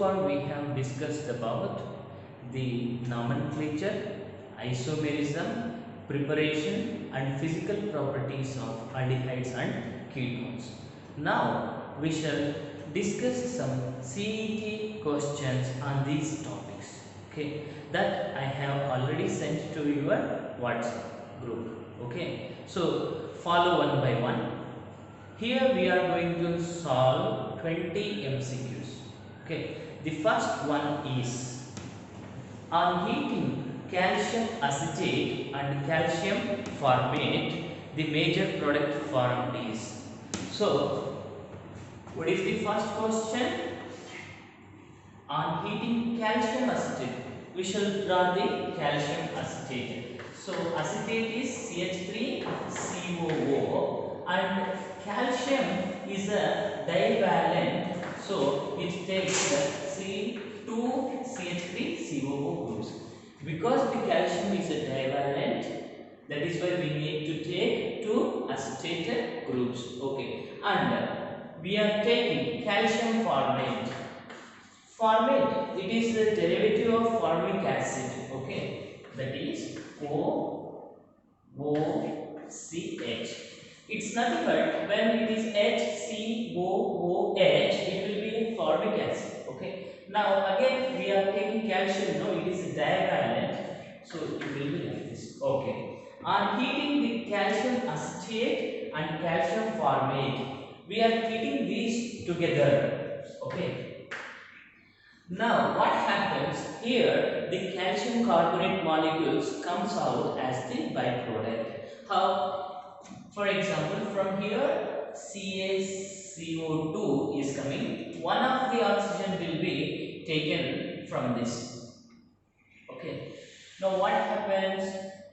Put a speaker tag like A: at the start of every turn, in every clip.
A: far we have discussed about the nomenclature, isomerism, preparation and physical properties of aldehydes and ketones. Now we shall discuss some CET questions on these topics. Okay, that I have already sent to your WhatsApp group. Okay, so follow one by one. Here we are going to solve 20 MCQs. Okay, the first one is on heating calcium acetate and calcium formate, the major product formed is. So, what is the first question? On heating calcium acetate, we shall draw the calcium acetate. So, acetate is CH3COO and calcium is a divalent, so it takes C2CH3COO groups. Because the calcium is a divalent, that is why we need to take two acetate groups. Okay, and we are taking calcium formate. Formate, it is the derivative of formic acid. Okay, that is OOCH. It's nothing but when it is HCOOH, it will be formic acid. Okay. Now again we are taking calcium. No, it is divalent, so it will be like this. Okay. On heating the calcium acetate and calcium formate, we are heating these together. Okay. Now what happens here? The calcium carbonate molecules comes out as the byproduct. How? For example, from here CaCO2 is coming. One of the oxygen will be taken from this. Okay. Now what happens?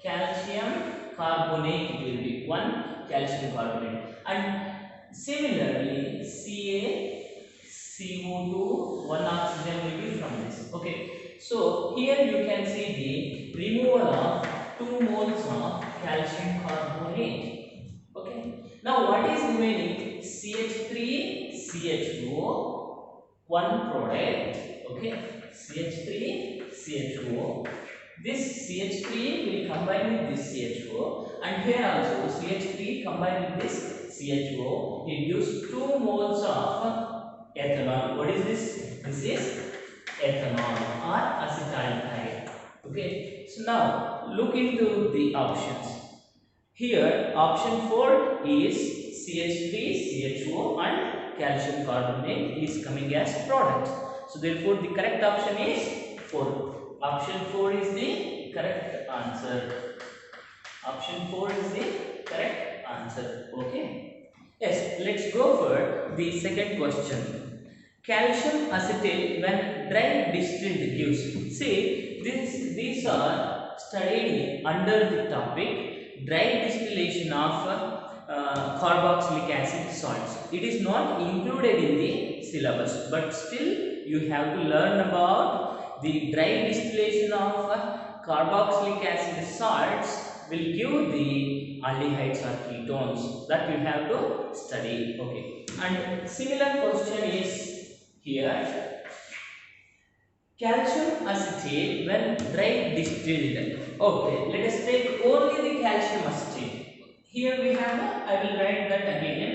A: Calcium carbonate will be one calcium carbonate, and similarly CaCO2, one oxygen will be from this. Okay. So here you can see the removal of 2 moles of calcium carbonate. Okay. Now what is remaining? CH3CHO, one product. Okay. CH3CHO. This CH3 will combine with this CHO, and here also CH3 combine with this CHO. It gives 2 moles of ethanol. What is this? This is ethanol or acetaldehyde. Okay. So now look into the options. Here option 4 is CH3CHO and calcium carbonate is coming as product. So therefore the correct option is 4. Option 4 is the correct answer. Option 4 is the correct answer. Okay. Yes, let's go for the second question. Calcium acetate when dry distilled gives. See, these are studied under the topic dry distillation of carboxylic acid salts. It is not included in the syllabus, but still you have to learn about the dry distillation of carboxylic acid salts will give the aldehydes or ketones, that you have to study. Okay. And similar question is here. Calcium acetate when dry distilled. Okay, let us take only the calcium acetate. Here we have, I will write that again.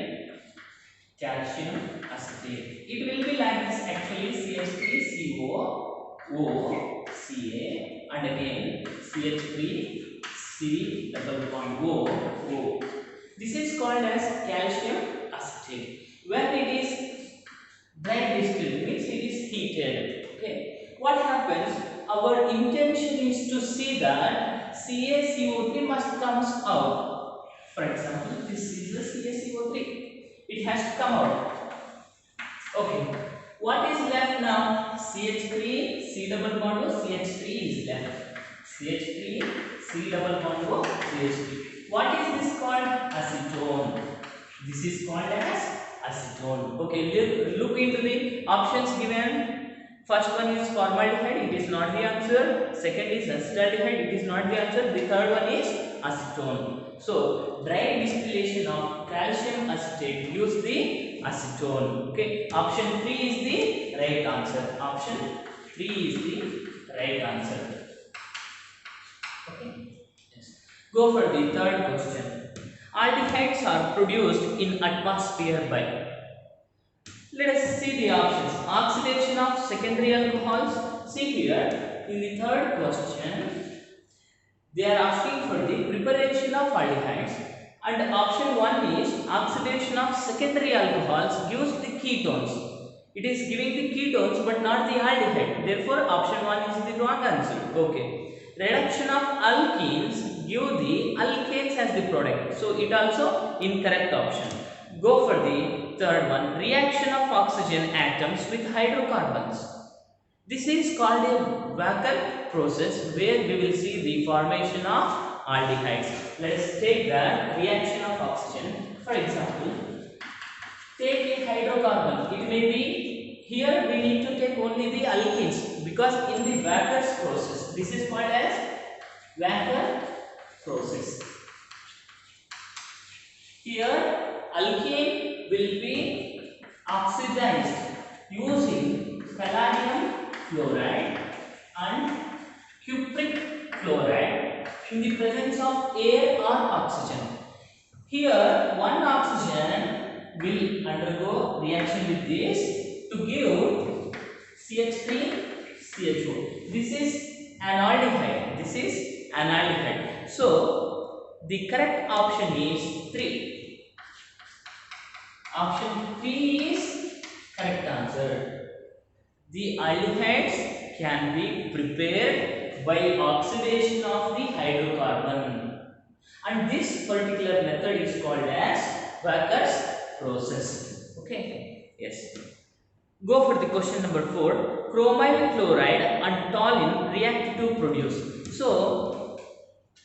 A: Calcium acetate. It will be like this actually, CH3COOCA and again CH3C double bond O. This is called as calcium acetate. When it is dry distilled, means it is heated. Okay. What happens? Our intention is to see that CaCO3 must comes out. For example, this is the CaCO3. It has to come out. Okay. What is left now? CH3, C double bond O, CH3 is left. CH3, C double bond O, CH3. What is this called? Acetone. This is called as acetone. Okay, look into the options given. First one is formaldehyde, it is not the answer. Second is acetaldehyde, it is not the answer. The third one is acetone. So, dry distillation of calcium acetate gives the acetone. Okay, option 3 is the right answer. Option 3 is the right answer. Okay, yes. Go for the third question. Aldehydes are produced in atmosphere by. Let us see the options. Oxidation of secondary alcohols. See here in the third question, they are asking for the preparation of aldehydes, and option 1 is oxidation of secondary alcohols gives the ketones. It is giving the ketones but not the aldehyde. Therefore, option 1 is the wrong answer. Okay. Reduction of alkenes give the alkanes as the product. So, it also incorrect option. Go for the third one. Reaction of oxygen atoms with hydrocarbons. This is called a Wacker process where we will see the formation of aldehydes. Let us take the reaction of oxygen. For example, take a hydrocarbon. It may be, here we need to take only the alkenes because in the Wacker's process, this is called as Wacker process. Here alkane will be oxidized using palladium fluoride and cupric chloride in the presence of air or oxygen. Here one oxygen will undergo reaction with this to give CH3CHO. This is an aldehyde. This is an aldehyde. So the correct option is 3. Option 3 is correct answer. The aldehydes can be prepared by oxidation of the hydrocarbon, and this particular method is called as Wacker's process. Okay, yes. Go for the question number 4. Chromyl chloride and toluene react to produce. So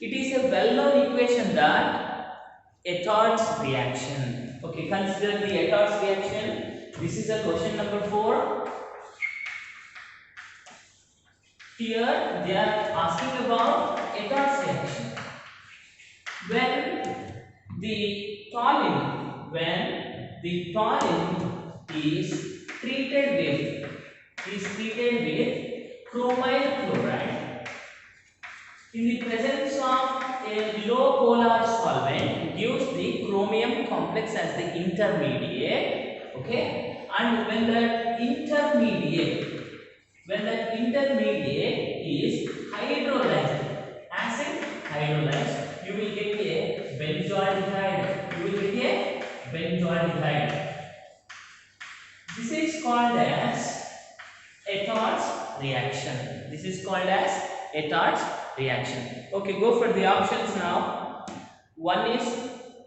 A: it is a well-known equation that Etart's reaction. Okay, consider the Etart's reaction. This is a question number 4. Here they are asking about Etart's reaction. When the toluene is treated with chromyl chloride in the presence of a low polar solvent, gives the chromium complex as the intermediate. Okay, and when that intermediate is hydrolyzed, acid hydrolyzed, you will get a benzoaldehyde. This is called as Etart's reaction. Okay, go for the options now. One is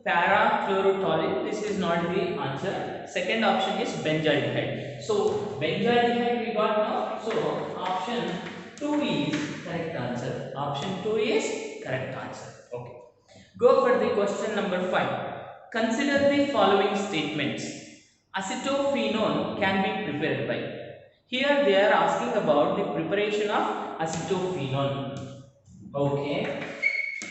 A: para-chlorotoluene. This is not the answer. Second option is benzaldehyde. So benzaldehyde we got now. So option 2 is correct answer. Okay. Go for the question number 5. Consider the following statements. Acetophenone can be prepared by. Here they are asking about the preparation of acetophenone. Okay.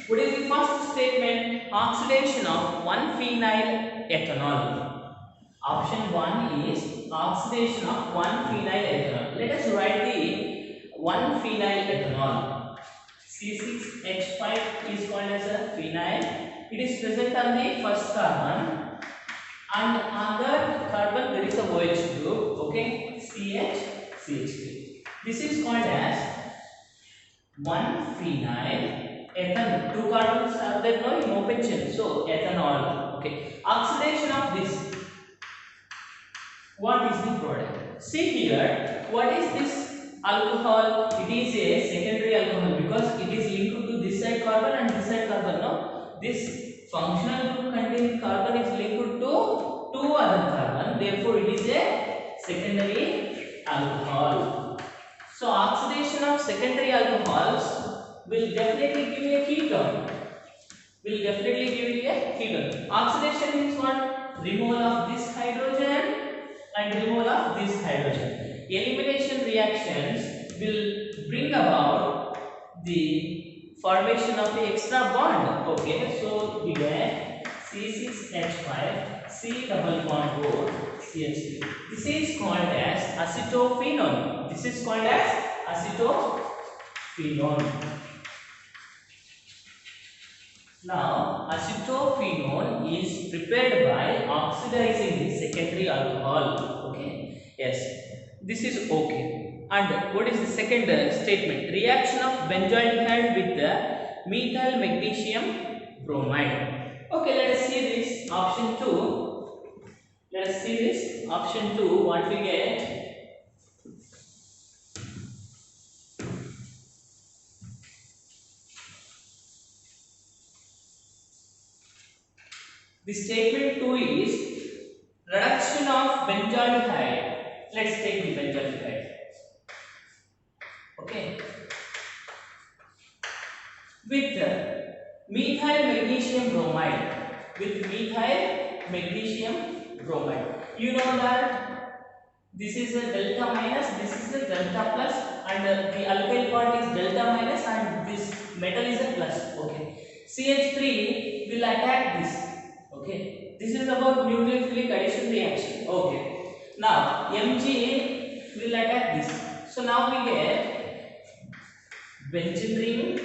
A: What is the first statement? Oxidation of 1-phenyl ethanol. Option 1 is oxidation of 1-phenyl ethanol. Let us write the 1-phenyl ethanol. C6H5 is called as a phenyl. It is present on the first carbon, and on the carbon there is a OH group. Okay, CH3. This is called as 1-phenyl ethanol. 2 carbons are there now in open chain, so ethanol. Okay, oxidation of this. What is the product? See here, what is this alcohol? It is a secondary alcohol because it is linked to this side carbon and this side carbon. No, this functional group containing carbon is linked to 2 other carbon. Therefore, it is a secondary alcohol. So oxidation of secondary alcohols will definitely give you a ketone. Oxidation means what? Removal of this hydrogen and removal of this hydrogen. Elimination reactions will bring about the formation of the extra bond. Okay, so here C6H5, C double bond O, CH3. This is called as acetophenone. This is called as acetophenone. Now, acetophenone is prepared by oxidizing the secondary alcohol. Okay. Yes. This is okay. And what is the second statement? Reaction of benzaldehyde with the methyl magnesium bromide. Okay, let us see this option 2. Let us see this option 2. What we get? The statement 2 is reduction of benzaldehyde. Let's take the benzaldehyde. Okay. With methyl magnesium bromide. With methyl magnesium bromide. You know that this is a delta minus, this is a delta plus, and the alkyl part is delta minus, and this metal is a plus. Okay. CH3 will attack this. Okay, this is about nucleophilic addition reaction. Okay, now Mg will attack this. So now we get benzene ring.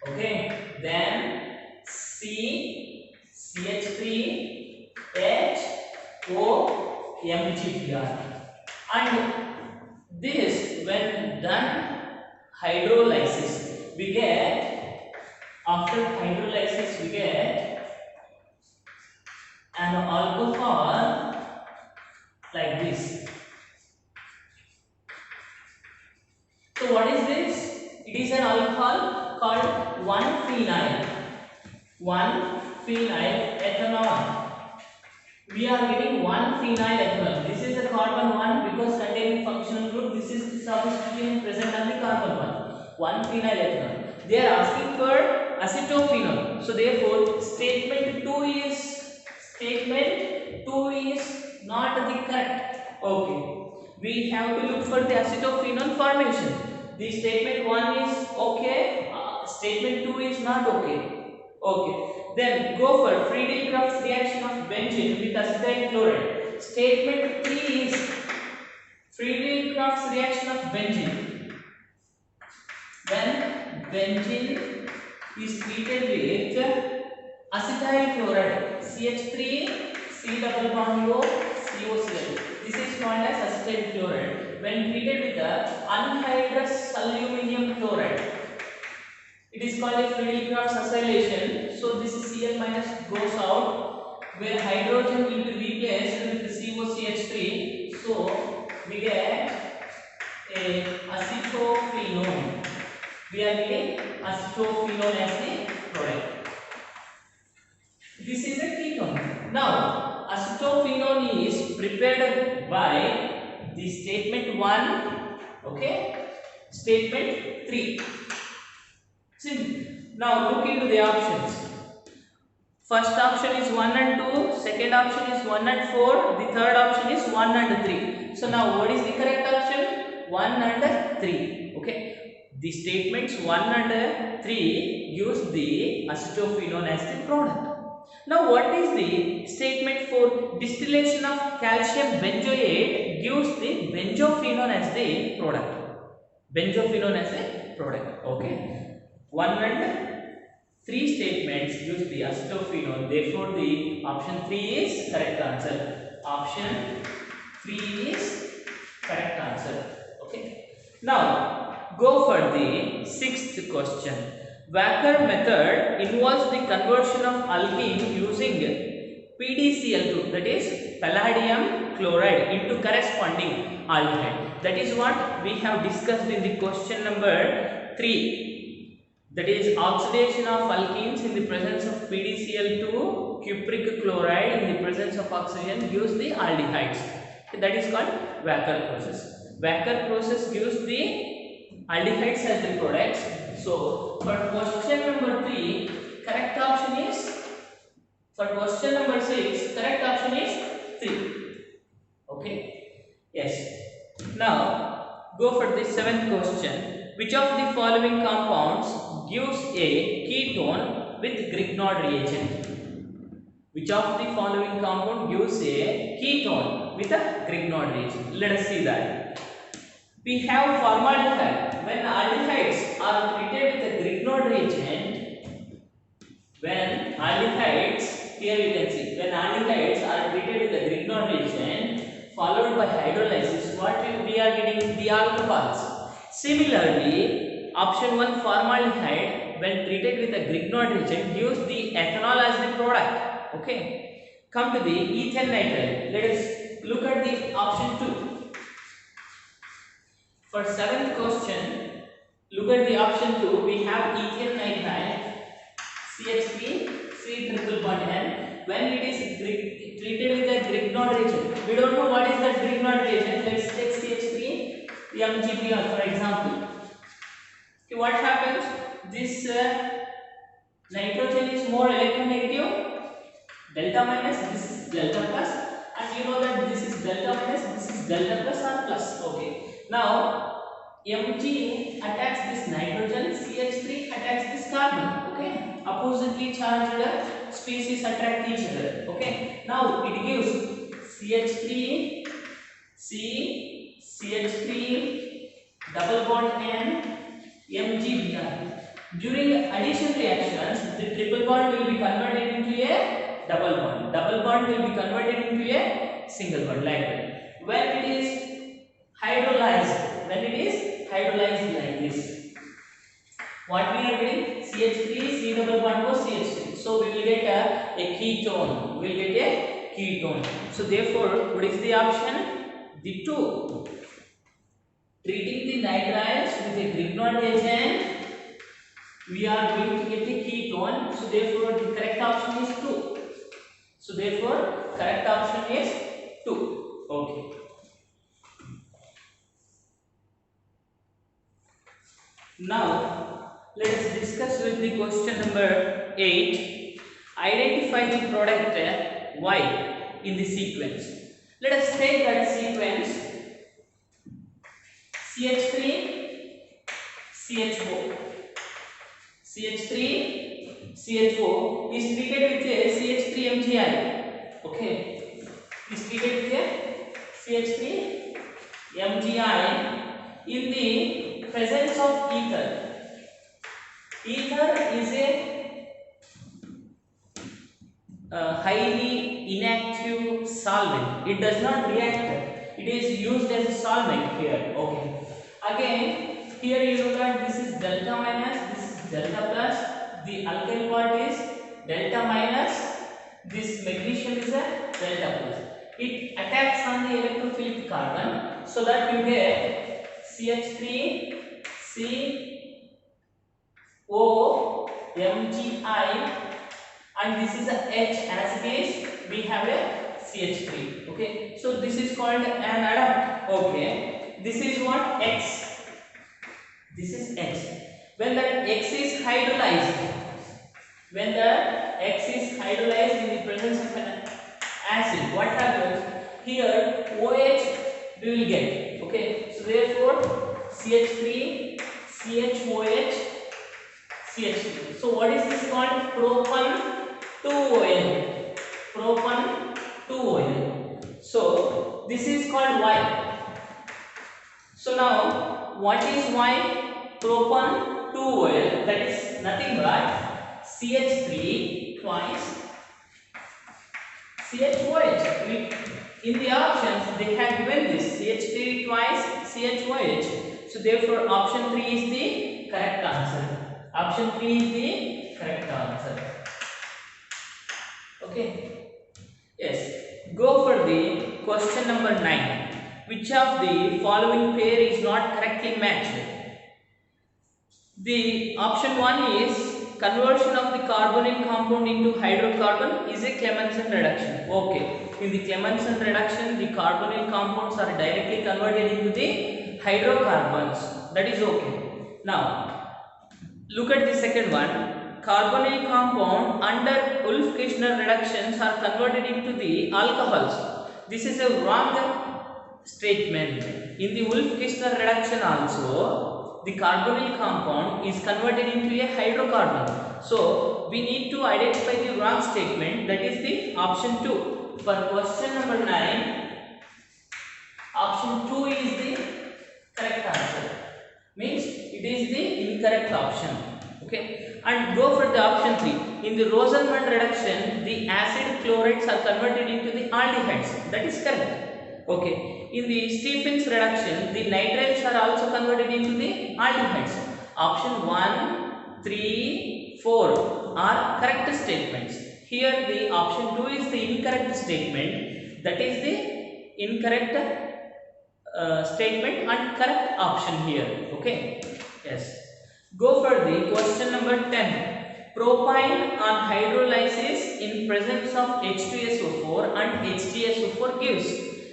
A: Okay, then CH3 H O MgBr, and this when done hydrolysis we get, after hydrolysis we get an alcohol like this. So what is this? It is an alcohol called 1-phenyl ethanol. We are getting 1-phenyl ethanol. This is a carbon 1 because containing functional group. This is the substitution present on the carbon 1. 1-phenyl ethanol. They are asking for acetophenone. So therefore statement 2 is not the correct. Okay, we have to look for the acetophenone formation. The statement 1 is okay, statement 2 is not okay. Okay, then go for Friedel-Crafts reaction of benzene with acetyl chloride. Statement 3 is Friedel-Crafts reaction of benzene. When benzene is treated with acetyl chloride, CH3, C double bond O, COCl. This is called as acetyl chloride. When treated with the anhydrous aluminium chloride, it is called a Friedel-Crafts acylation. So this Cl minus goes out, where hydrogen will be replaced with the COCH3. So we get a acetophenone. We are getting acetophenone as the product. This is a ketone. Now, acetophenone is prepared by the statement 1, okay, statement 3. See, now look into the options. First option is 1 and 2, second option is 1 and 4, the third option is 1 and 3. So now what is the correct option? 1 and 3. Okay. The statements 1 and 3 use the acetophenone as the product. Now what is the statement 4? Distillation of calcium benzoate gives the benzophenone as the product. Benzophenone as a product. Okay. 1 and 3 statements use the acetophenone. Therefore the option 3 is correct answer. Option 3 is correct answer. Okay. Now go for the 6th question. Wacker method involves the conversion of alkene using PDCl2, that is palladium chloride, into corresponding aldehyde. That is what we have discussed in the question number 3. That is oxidation of alkenes in the presence of PDCl2, cupric chloride in the presence of oxygen gives the aldehydes. That is called Wacker process. Wacker process gives the aldehydes as the products. So for question number 3, correct option is, for question number 6, correct option is 3. Okay. Yes. Now go for the 7th question. Which of the following compounds gives a ketone with Grignard reagent? Which of the following compound gives a ketone with a Grignard reagent? Let us see that. We have formaldehyde. When aldehydes are treated with a Grignard reagent, when aldehydes, here you can see, when aldehydes are treated with a Grignard reagent followed by hydrolysis, what we are getting? The alcohols. Similarly, option 1 formaldehyde when treated with a Grignard reagent gives the ethanol as the product. Okay. Come to the ethyl nitrile. Let us look at the option 2. For 7th question, look at the option 2. We have ethyl nitrile CH3 C triple bond N when it is treated with a Grignard reagent. We don't know what is that Grignard reagent. Let's take CH3 MgBr for example. Okay, what happens? This nitrogen is more electronegative. Delta minus, this is delta plus, and you know that this is delta minus, this is delta plus or plus. Okay. Now Mg attacks this nitrogen, CH3 attacks this carbon. Okay. Oppositely charged species attract each other. Okay. Now it gives CH3 C CH3 double bond N MgBr. During addition reactions, the triple bond will be converted into a double bond. Double bond will be converted into a single bond like that. When it is hydrolyzed like this, what we are getting? CH3 C double bond was CH3. So we will get a ketone. We will get a ketone. So therefore, what is the option? The 2. Treating the nitriles with a Grignard reagent, we are going to get a ketone. So therefore, the correct option is 2. So therefore, correct option is 2. Okay. Now, let us discuss with the question number 8. Identify the product Y in the sequence. Let us take that sequence CH3 CHO. CH3 CHO is treated with a CH3 MgI. Okay, is treated with a CH3 MgI in the presence of ether. Ether is a highly inactive solvent. It does not react. It is used as a solvent here. Okay. Again, here you look at this is delta minus, this is delta plus. The alkyl part is delta minus. This magnesium is a delta plus. It attacks on the electrophilic carbon so that you get CH3 CO MgI, and this is a H as it is. We have a CH3. Okay, so this is called an atom. Okay, this is what? X. This is X. When the X is hydrolyzed, when the X is hydrolyzed in the presence of an acid, what happens? Here OH we will get. Okay, so therefore CH3 CHOH CH3. So what is this called? Propan 2ON. Propan 2ON. So this is called Y. So now what is Y? Propan 2ON. That is nothing but CH3 twice CHOH. In the options they have given this CH3 twice CHOH. So therefore option 3 is the correct answer. Option 3 is the correct answer. Okay. Yes. Go for the question number 9. Which of the following pair is not correctly matched? The option 1 is conversion of the carbonyl compound into hydrocarbon is a Clemmensen reduction. Okay. In the Clemmensen reduction, the carbonyl compounds are directly converted into the hydrocarbons. That is okay. Now, look at the second one. Carbonyl compound under Wolff-Kishner reductions are converted into the alcohols. This is a wrong statement. In the Wolff-Kishner reduction also, the carbonyl compound is converted into a hydrocarbon. So we need to identify the wrong statement, that is the option 2. For question number 9, option 2 is the correct answer. Means it is the incorrect option. Okay, and go for the option 3. In the Rosenmund reduction, the acid chlorides are converted into the aldehydes. That is correct. Okay, in the Stephens reduction, the nitriles are also converted into the aldehydes. Option 1, 3, 4 are correct statements. Here the option 2 is the incorrect statement. That is the incorrect statement and correct option here. Okay, yes. Go for the question number 10. Propyne on hydrolysis in presence of H2SO4 and HTSO4 gives.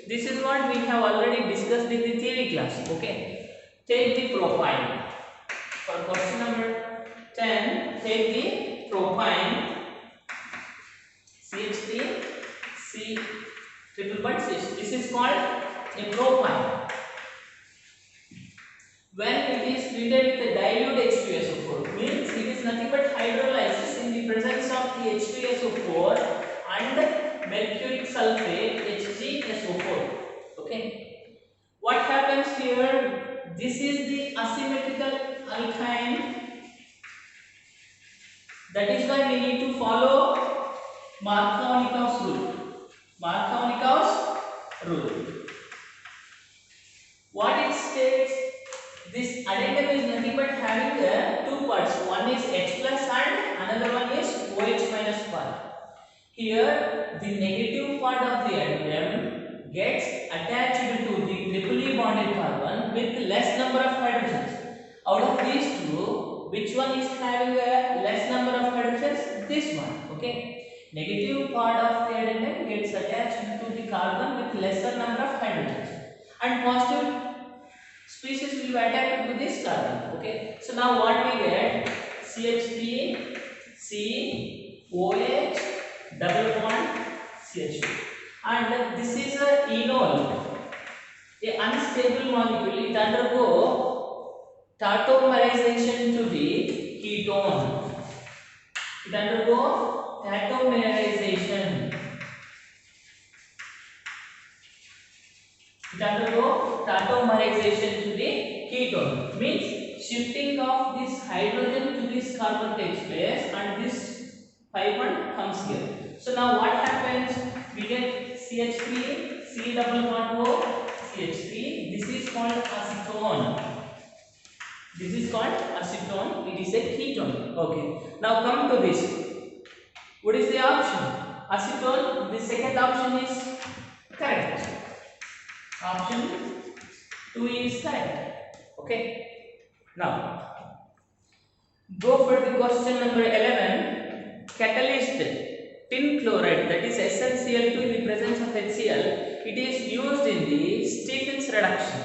A: This is what we have already discussed in the theory class. Okay, take the propyne. For question number 10, take the propyne CH3 C triple bond CH. This is called a propyne. When it is treated with a dilute H2SO4, means it is nothing but hydrolysis in the presence of the H2SO4 and mercuric sulfate HgSO4. Okay, what happens here? This is the asymmetrical alkyne. That is why we need to follow Markovnikov's rule. Markovnikov's rule. What it states? This addendum is nothing but having two parts. One is H plus and another one is OH minus part. Here, the negative part of the addendum gets attached to the triply bonded carbon with less number of hydrogens. Out of these two, which one is having a less number of hydrogens? This one. Okay. Negative part of the addendum gets attached to the carbon with lesser number of hydrogens, and positive species will be attached to this carbon. Okay, so now what we get? CH3 C OH double bond CH2, and this is a enol, a unstable molecule. It undergo tautomerization to the ketone. It undergo tautomerization. It undergo tautomerization to the ketone, means shifting of this hydrogen to this carbon takes place and this pi bond comes here. So now what happens? We get CH3 C double bond O CH3. This is called acetone. This is called acetone. It is a ketone. Okay. Now come to this. What is the option? Acetone. The second option is correct. Option 2 is correct. Okay. Now go for the question number 11. Catalyst tin chloride, that is SnCl2 in the presence of HCl. It is used in the Stephens reduction.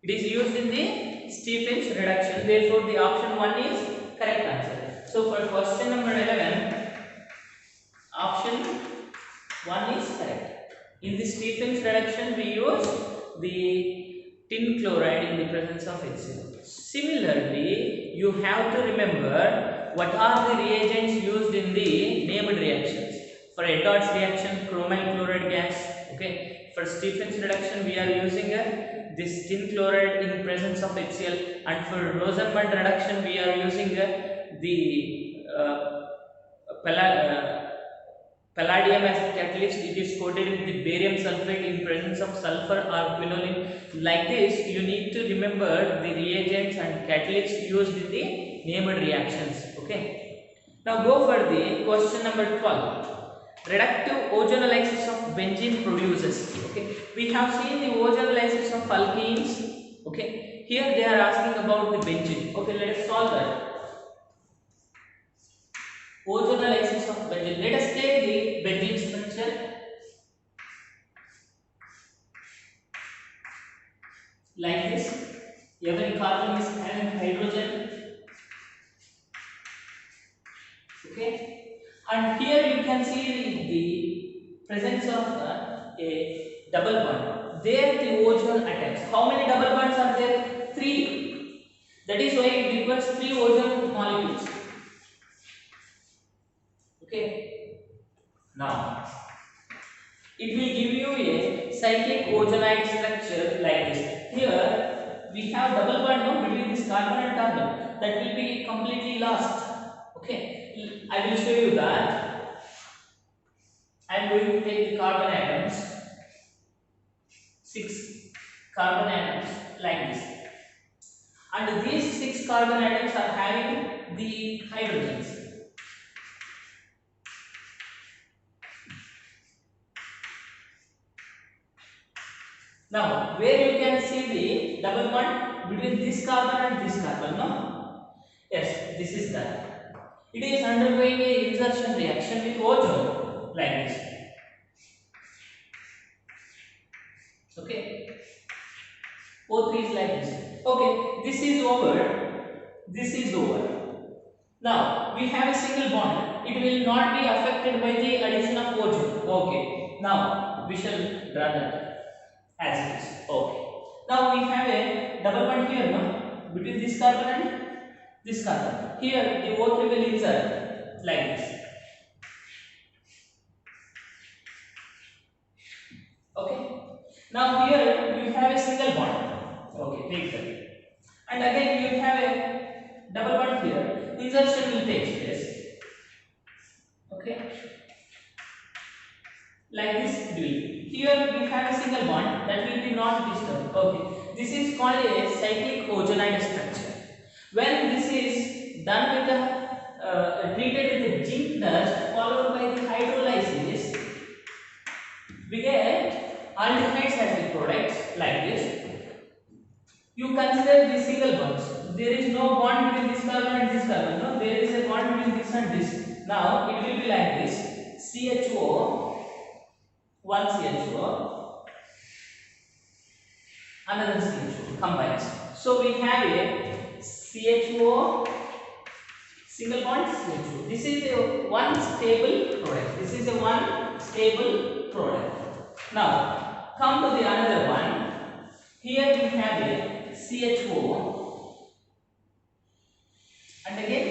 A: It is used in the Stephens reduction. Therefore, the option 1 is correct answer. So for question number 11, option 1 is correct. In the Stephens reduction, we use the tin chloride in the presence of HCl. Similarly, you have to remember what are the reagents used in the named reactions. For Edwards reaction, chromyl chloride gas. Okay. For Stephens reduction, we are using this tin chloride in presence of HCl, and for Rosenmund reduction, we are using the palladium as a catalyst. It is coated with the barium sulfate in presence of sulfur or quinoline. Like this, you need to remember the reagents and catalysts used in the named reactions. Okay. Now go for the question number 12. Reductive ozonolysis of benzene produces. Okay. We have seen the ozonolysis of alkenes. Okay. Here they are asking about the benzene. Okay. Let us solve that. Ozonolysis of benzene. Let us take the benzene structure. Like this. Every carbon is having hydrogen. Okay. And here you can see the presence of a double bond. There the ozone attacks. How many double bonds are there? 3. That is why it requires 3 ozone molecules. Okay. Now it will give you a cyclic ozonide structure like this. Here we have double bond now between this carbon and carbon. That will be completely lost. Okay. I will show you that. I am going to take the carbon atoms, 6 carbon atoms like this. And these 6 carbon atoms are having the hydrogens. Now, where you can see the double bond between this carbon and this carbon, no? Yes, this is that. It is undergoing a insertion reaction with ozone like this. Okay. O3 is like this. Okay, this is over. This is over. Now, we have a single bond. It will not be affected by the addition of ozone. Okay. Now, we shall draw that as it is. Okay. Now, we have a double bond here, no? Between this carbon and this carbon. Here, the O3 will insert like this. Okay. Now, here you have a single bond. Okay, take that. And again, you have a double bond here. Insertion will take place. Okay. Like this it will be. Here we have a single bond that will be not disturbed. Okay. This is called a cyclic ozonide structure. When this is done with the treated with the zinc dust followed by the hydrolysis, we get aldehydes as the products like this. You consider the single bonds. There is no bond between this carbon and this carbon. No, there is a bond between this and this. Now it will be like this: CHO, one CHO, another CHO combines. So we have a CHO, single bond CHO. This is a one stable product. This is a one stable product. Now come to the another one. Here we have a CHO and again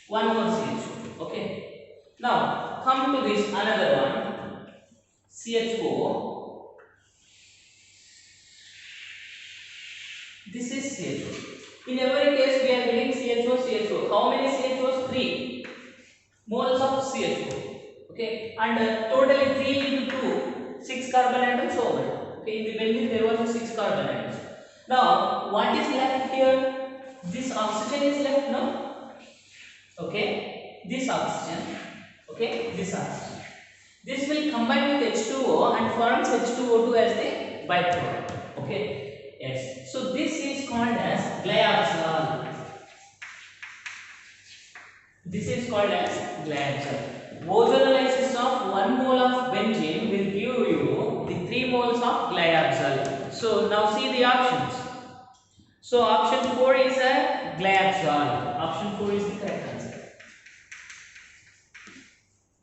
A: one more CHO. Okay. Now come to this another one, CHO. This is CHO. In every case we are getting CHO. How many CHOs? 3 moles of CHO. Okay. And totally 3 into 2, 6 carbon atoms over. Okay, in the benzene there was a 6 carbon atoms. Now, what is left here? This oxygen is left, no? Okay, this oxygen. Okay, this oxygen. This will combine with H2O and forms H2O2 as the byproduct. Okay, yes. So this is called as glyaxol. This is called as glyaxol. Ozonolysis of 1 mole of benzene will give you the 3 moles of glyaxol. So now see the options. So option 4 is a glyaxol. Option 4 is the correct answer.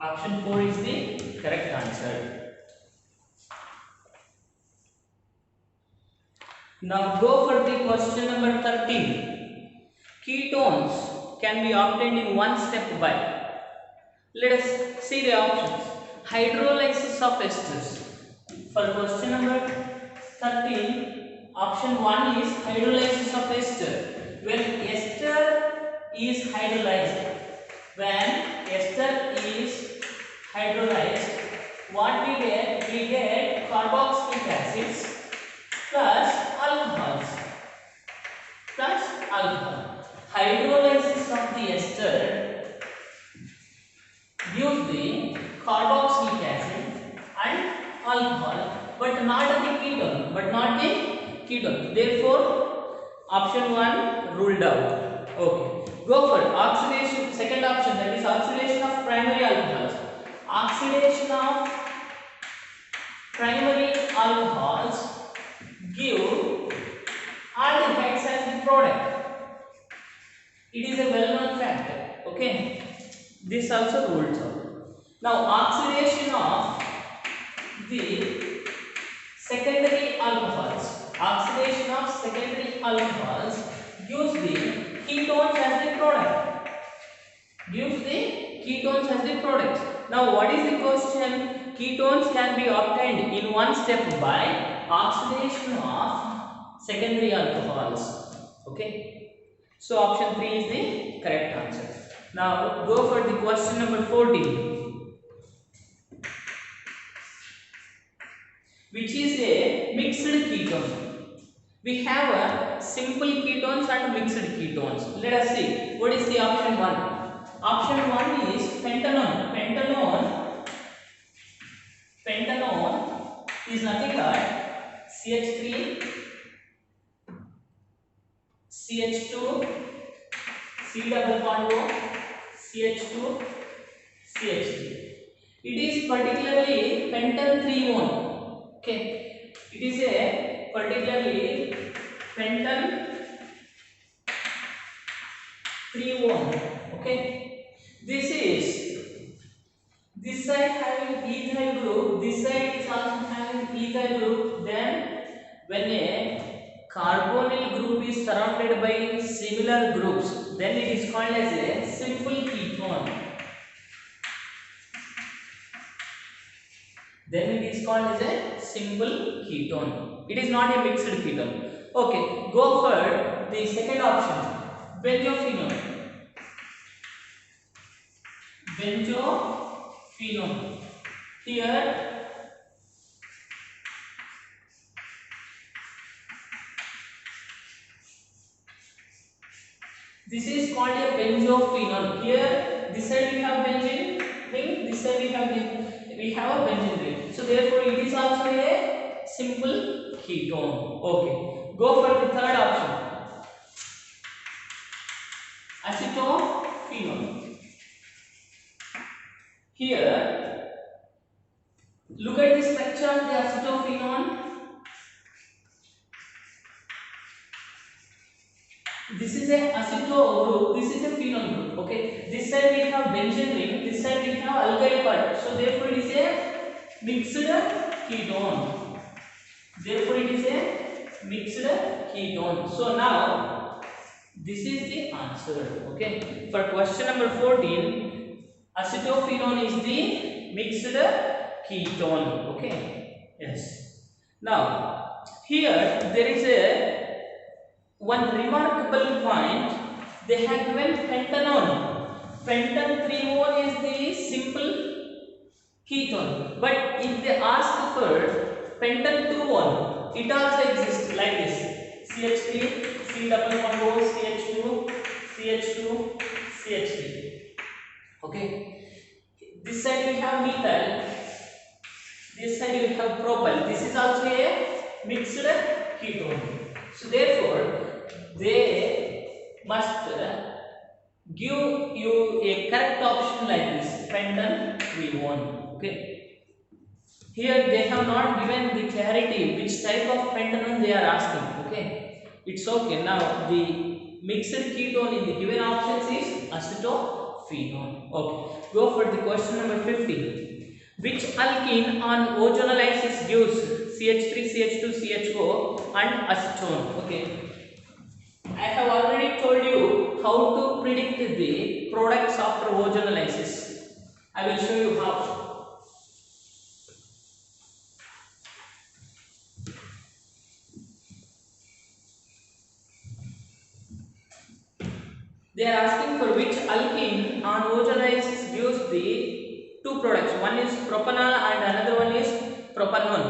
A: Option 4 is the correct answer. Now go for the question number 13. Ketones can be obtained in one step by. Let us see the options. Hydrolysis of esters. For question number 13, option 1 is hydrolysis of ester. When ester is hydrolyzed, what we get? We get carboxylic acids plus alcohols. Hydrolysis of the ester gives the carboxylic acid and alcohol, but not the ketone. Therefore, option 1 ruled out. Okay. Go for oxidation. Second option, that is oxidation of primary alcohols. Oxidation of primary alcohols give aldehydes as the product. It is a well-known fact. Okay. This also rules out. Now oxidation of the secondary alcohols. Oxidation of secondary alcohols gives the ketones as the product. gives the ketones as the products. Now what is the question? Ketones can be obtained in one step by oxidation of secondary alcohols. Okay. So option 3 is the correct answer. Now go for the question number 14, which is a mixed ketone. We have a simple ketones and mixed ketones. Let us see what is the option 1. Option 1 is pentanone. Pentanone is nothing but CH3, CH2, C double bond O, CH2, CH3. It is particularly pentan 3-one. Okay, it is a particularly pentan 3-one. Okay, this side having ethyl group, this side is also having ethyl group. Then when a carbonyl group is surrounded by similar groups, then it is called as a simple ketone. Then it is called as a simple ketone. It is not a mixed ketone. Okay, go for the second option, benzophenone. Benzophenone. Here this is called a benzophenone. Here this side we have benzene ring, this side we have a benzene ring. So therefore it is also a simple ketone. Okay. Go for the third option, acetophenone. Here look at the structure of the acetophenone. This is a aceto group, this is a phenol group. Okay, this side we have benzene ring, this side we have alkyl part. So therefore it is a mixed ketone. Therefore it is a mixed ketone. So now this is the answer. Okay, for question number 14, acetophenone is the mixed ketone. Okay, yes. Now here there is a one remarkable point. They have given pentanone. Pentan 3-one is the simple ketone. But if they ask for pentan 2-one, it also exists like this: CH3, C double bond O, CH2, CH2, CH3. Okay. This side we have methyl. This side we have propyl. This is also a mixed ketone. So therefore they must give you a correct option like this, pentan 3-one. Okay. Here they have not given the clarity which type of pentanone they are asking. Okay. It's okay. Now the mixed ketone in the given options is acetophenone. Okay. Go for the question number 15. Which alkene on ozonolysis gives CH3, CH2, CHO and acetone? Okay. I have already told you how to predict the products after ozonolysis. I will show you how. They are asking for which alkene on ozonolysis gives the two products. One is propanol and another one is propanone.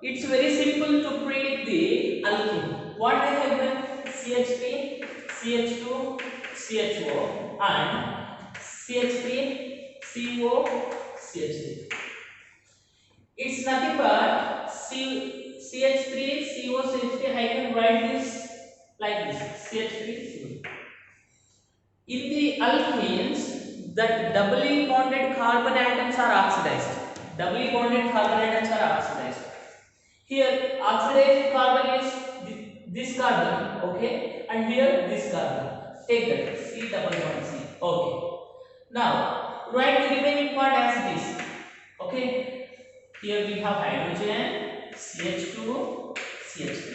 A: It's very simple to predict the alkene. What I have done? CH3, CH2, CHO and CH3, CO, CH3. It's nothing but CH3, CO, CH3. I can write this like this: CH3, CO. In the alkenes, that doubly bonded carbon atoms are oxidized. Doubly bonded carbon atoms are oxidized. Here, oxidized carbon is this carbon, okay, and here this carbon. Take that, C double bond C. Okay. Now write the remaining part as it is. Okay. Here we have hydrogen, CH2, CH3.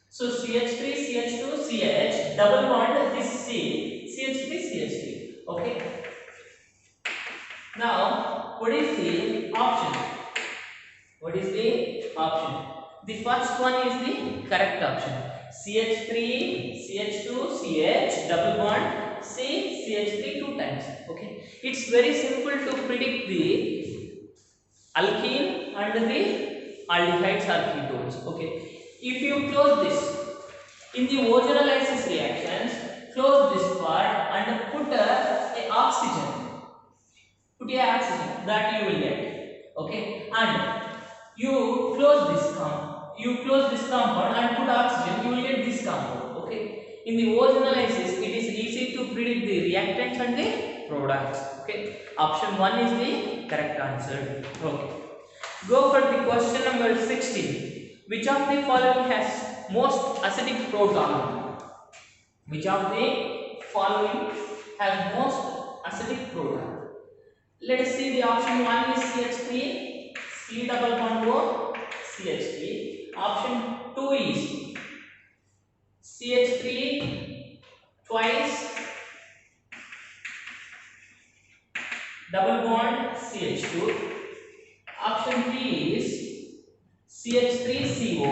A: So CH3, CH2, CH, double bond this C, CH3, CH3. Okay. Now, what is the option? What is the option? The first one is the correct option. CH3, CH2, CH, double bond, C, CH3 two times. Okay. It's very simple to predict the alkene and the aldehydes or ketones. Okay. If you close this, in the ozonolysis reactions, close this part and put a oxygen. Put a oxygen that you will get. Okay. And you close this compound and put oxygen, you will get this compound. Okay. In the ozonolysis, it is easy to predict the reactants and the products. Okay. Option 1 is the correct answer. Okay. Go for the question number 16. Which of the following has most acidic proton? Which of the following has most acidic proton? Let us see. The option 1 is CH3, C double bond O, CH3. Option 2 is CH3 twice double bond CH2. Option 3 is CH3CO,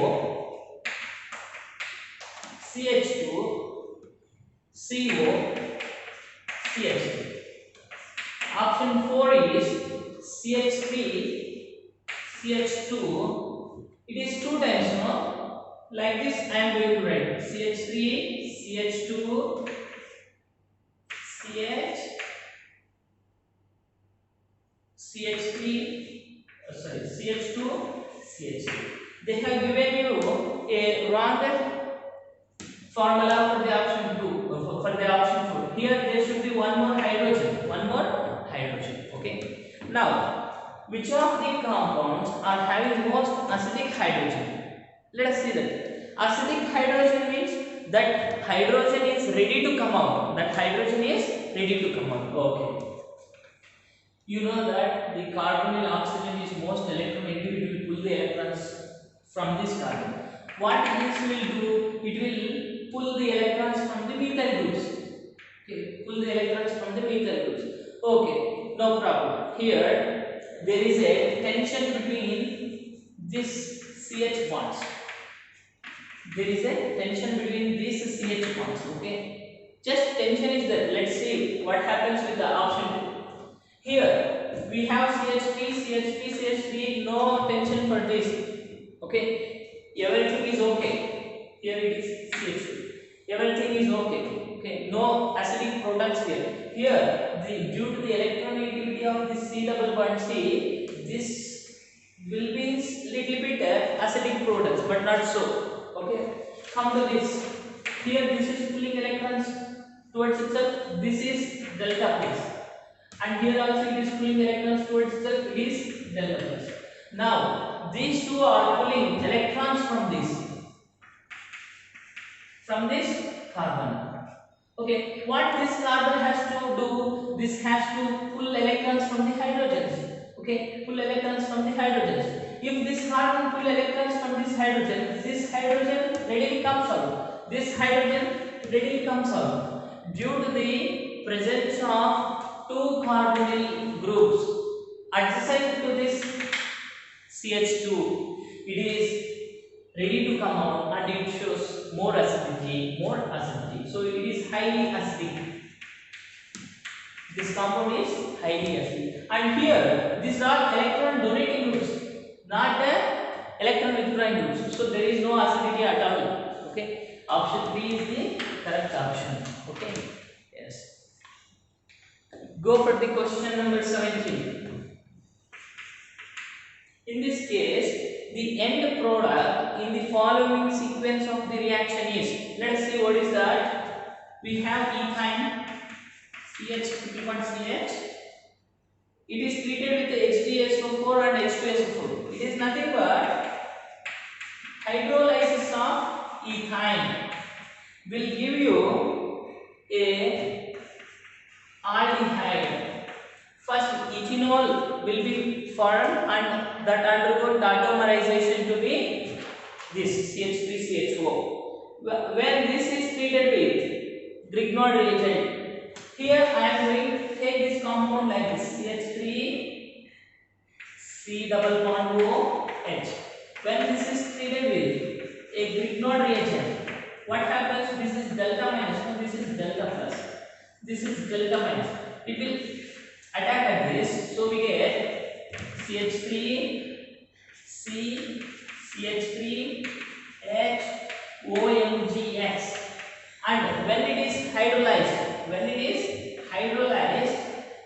A: CH2, CO, CH2. Option 4 is CH3, CH2. It is two times, no? Like this, I am going to write CH3, CH2, CH, CH3, CH2, CH3. They have given you a wrong formula for the option 2, for the option 4. Here there should be one more hydrogen. Okay. Now, which of the compounds are having most acidic hydrogen? Let us see that. Acidic hydrogen means that hydrogen is ready to come out. Okay. You know that the carbonyl oxygen is most electronegative. It will pull the electrons from this carbon. What this will do? It will pull the electrons from the methyl groups. Okay, pull the electrons from the methyl groups. Okay, no problem. Here there is a tension between this CH bonds. There is a tension between these CH bonds. Okay, just tension is there. Let's see what happens with the option 2. Here we have CH3, no tension for this. Okay, everything is okay. Here it is CH2. Everything is okay. Okay, no acidic products here. Here, due to the electronegativity of this C double bond C, this will be little bit acidic products, but not so. Okay, come to this. Here, this is pulling electrons towards itself. This is delta plus. And here also it is pulling electrons towards itself, it is delta plus. Now, these two are pulling electrons from this carbon. Okay, what this carbon has to do? This has to pull electrons from the hydrogens. Okay, pull electrons from the hydrogens. If this carbon pull electrons from this hydrogen readily comes out. This hydrogen readily comes out due to the presence of two carbonyl groups adjacent to this CH2. It is ready to come out and it shows more acidity. So it is highly acidic. This compound is highly acidic. And here these are electron donating groups, not electron withdrawing groups. So there is no acidity at all. Okay. Option 3 is the correct option. Okay. Yes. Go for the question number 17. In this case, the end product in the following sequence of the reaction is, let us see what is that. We have ethyne, CH, it is treated with H2SO4 and H2SO4. It is nothing but hydrolysis of ethyne will give you a aldehyde. First, ethanol will be formed and that undergo tautomerization to be this CH3CHO. When this is treated with Grignard reagent, here I am going to take this compound like this CH3 C double bond OH. When this is treated with a Grignard reagent, what happens? This is delta minus. No, this is delta plus. This is delta minus. It will attack at this. So we get CH3, C, CH3, H, OMGX. And when it is hydrolyzed,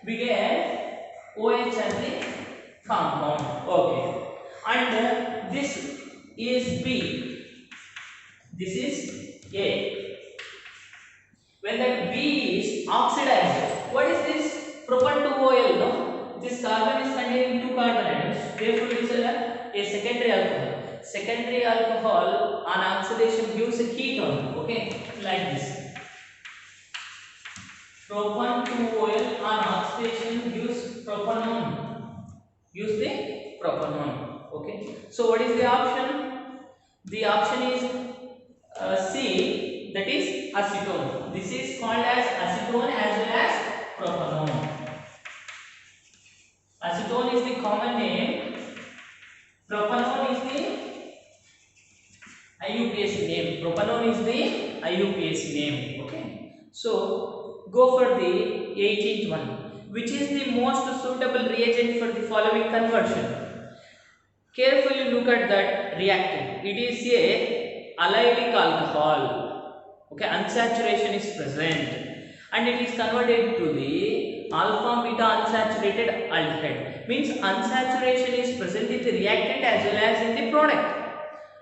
A: we get OH as the compound. Okay. And this is B. This is A. When that B is oxidized, what is this? Propan-2-OL. No? This carbon is containing two carbon atoms. Therefore, it is a secondary alcohol. Secondary alcohol on oxidation gives a ketone. Okay, like this. Propan-2-OL on oxidation gives propanone. Gives the propanone. Okay. So what is the option? The option is C, that is acetone. This is called as acetone as well as propanone. Acetone is the common name. Propanone is the IUPAC name. Propanone is the IUPAC name. Okay. So go for the 18th one. Which is the most suitable reagent for the following conversion? Carefully look at that reactant. It is a allylic alcohol. Okay, unsaturation is present, and it is converted to the alpha beta unsaturated aldehyde. Means unsaturation is present in the reactant as well as in the product.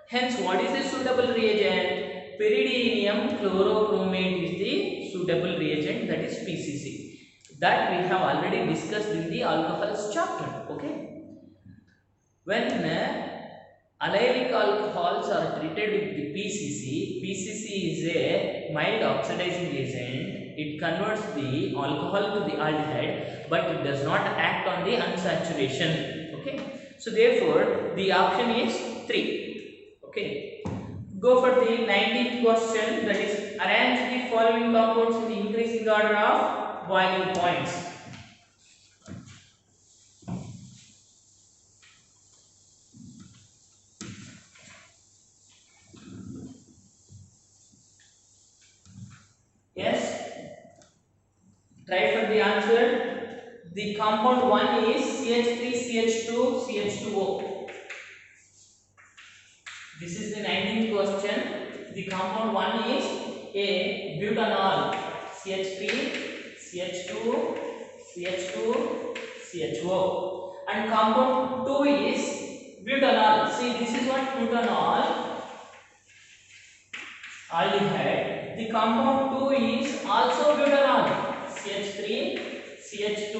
A: Hence, what is the suitable reagent? Pyridinium chlorochromate is the suitable reagent, that is PCC. That we have already discussed in the alcohols chapter. Okay. When allylic alcohols are treated with the PCC, PCC is a mild oxidizing agent. It converts the alcohol to the aldehyde, but it does not act on the unsaturation. Okay. So therefore, the option is 3. Okay. Go for the 19th question, that is arrange the following compounds in increasing order of boiling points. Yes, try for the answer. The compound 1 is CH3CH2 CH2O. This is the 19th question. The compound 1 is a butanol, CH3 CH2 CH2 CHO, and compound 2 is butanol. See, this is what butanol aldehyde. The compound 2 is also butanol, CH3 CH2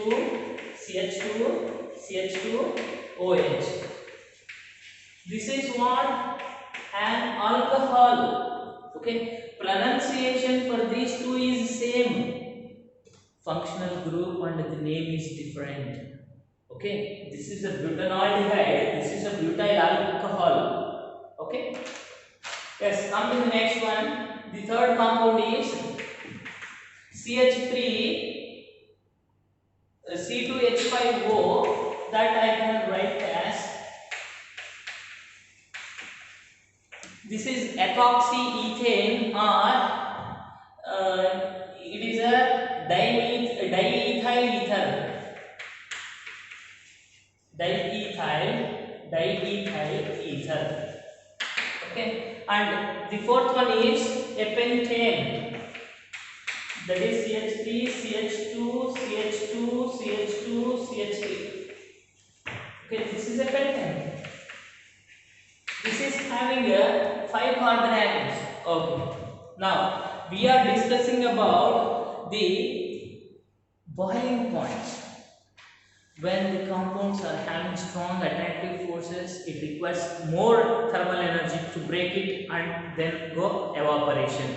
A: CH2 CH2 OH. This is what? An alcohol. Okay, pronunciation for these two is same. Functional group and the name is different. Okay, this is a butanaldehyde, this is a butyl alcohol. Okay. Yes, come to the next one. The third compound is CH3 C2H5O, that I can write as, this is ethoxyethane, or it is a diethyl ether. Okay, and the fourth one is a pentane, that is CH3 CH2 CH2 CH2 CH3. Okay, this is a pentane. This is having a 5 carbon atoms. Okay, now we are discussing about the boiling points. When the compounds are having strong attractive forces, it requires more thermal energy to break it and then go evaporation.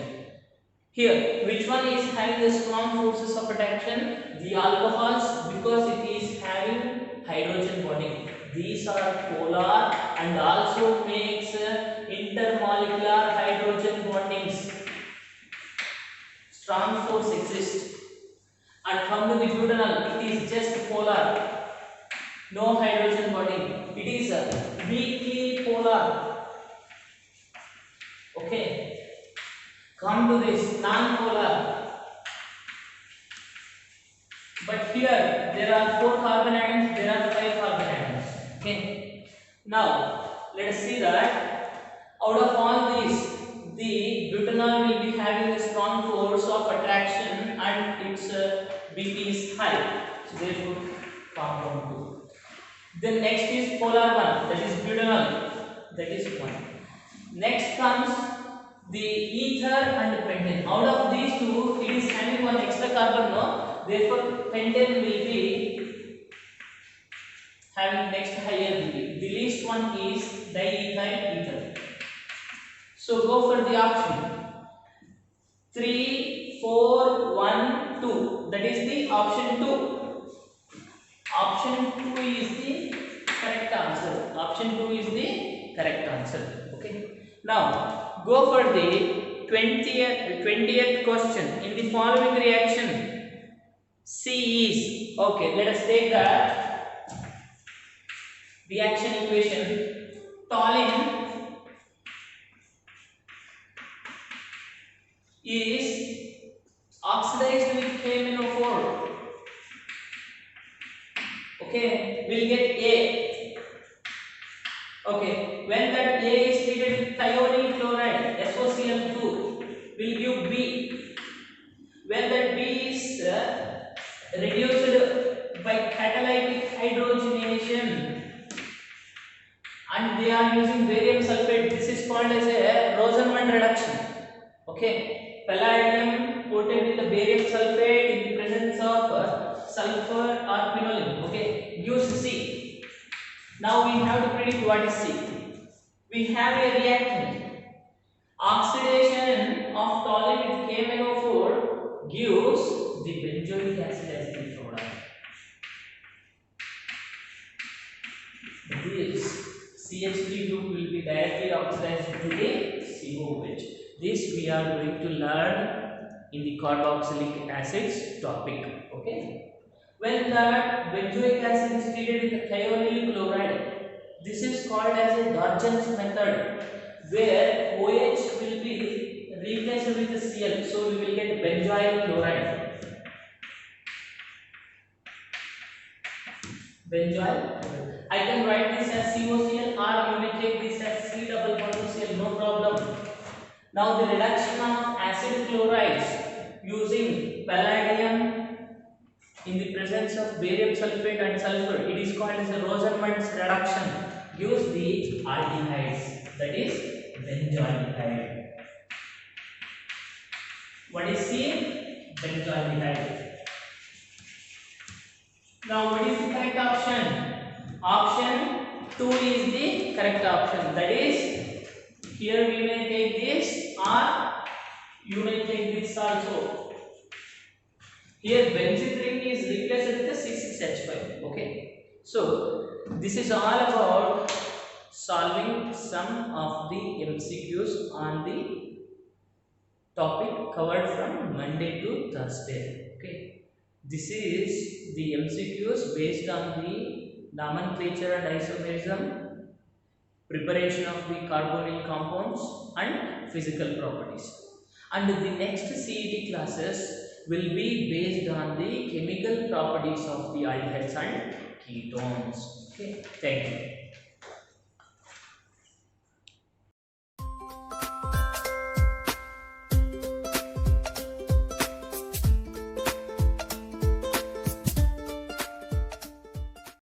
A: Here, which one is having the strong forces of attraction? The alcohols, because it is having hydrogen bonding. These are polar and also makes intermolecular hydrogen bondings. Strong force exists. And come to the butanol, it is just polar, no hydrogen bonding. It is weakly polar. Okay. Come to this non-polar. But here there are 4 carbon atoms, there are 5 carbon atoms. Okay. Now let us see that out of all these, the butanol will be having a strong force of attraction and its BP is high. So therefore compound 2. Then next is polar one, that is butanol, that is 1. Next comes the ether and pentane. Out of these two, it is having one extra carbon, no? Therefore, pentane will be having next higher BP. The least one is diethyl ether. So go for the option 3, 4, 1, 2. That is the option 2. Option 2 is the correct answer. Option 2 is the correct answer. Okay. Now go for the 20th question. In the following reaction, C is okay. Let us take the reaction equation. Toluene is oxidized with KMnO4. Okay, we'll get A. Okay, when that A is treated with thionyl chloride, SOCl2, will give B. When that B is reduced by catalytic hydrogenation, and they are using barium sulfate, this is called as a Rosenmund reduction. Okay, palladium coated with the barium sulfate in the presence of sulfur or quinoline, okay, gives C. Now we have to predict what is C. We have a reactant. Oxidation of toluene with KMnO4 gives the benzoic acid as the product. This CH3 group will be directly oxidized to the COH. This we are going to learn in the carboxylic acids topic. Okay. When the benzoic acid is treated with thionyl chloride, this is called as a Darjan's method, where OH will be replaced with the Cl. So we will get benzoyl chloride. Benzoyl. I can write this as COCl, or you may take this as C double bond Cl. No problem. Now the reduction of acid chlorides using palladium in the presence of barium sulfate and sulfur, it is called as a Rosenmund's reduction, gives the aldehydes, that is benzoaldehyde. What is C? Benzoaldehyde. Now what is the correct option? Option 2 is the correct option, that is here we may take this or you may take this also. Here benzene ring is replaced with the 6,6H5. Okay. So this is all about solving some of the MCQs on the topic covered from Monday to Thursday. Okay. This is the MCQs based on the nomenclature and isomerism, preparation of the carbonyl compounds and physical properties. And the next CET classes will be based on the chemical properties of the aldehydes and ketones. Okay, thank you.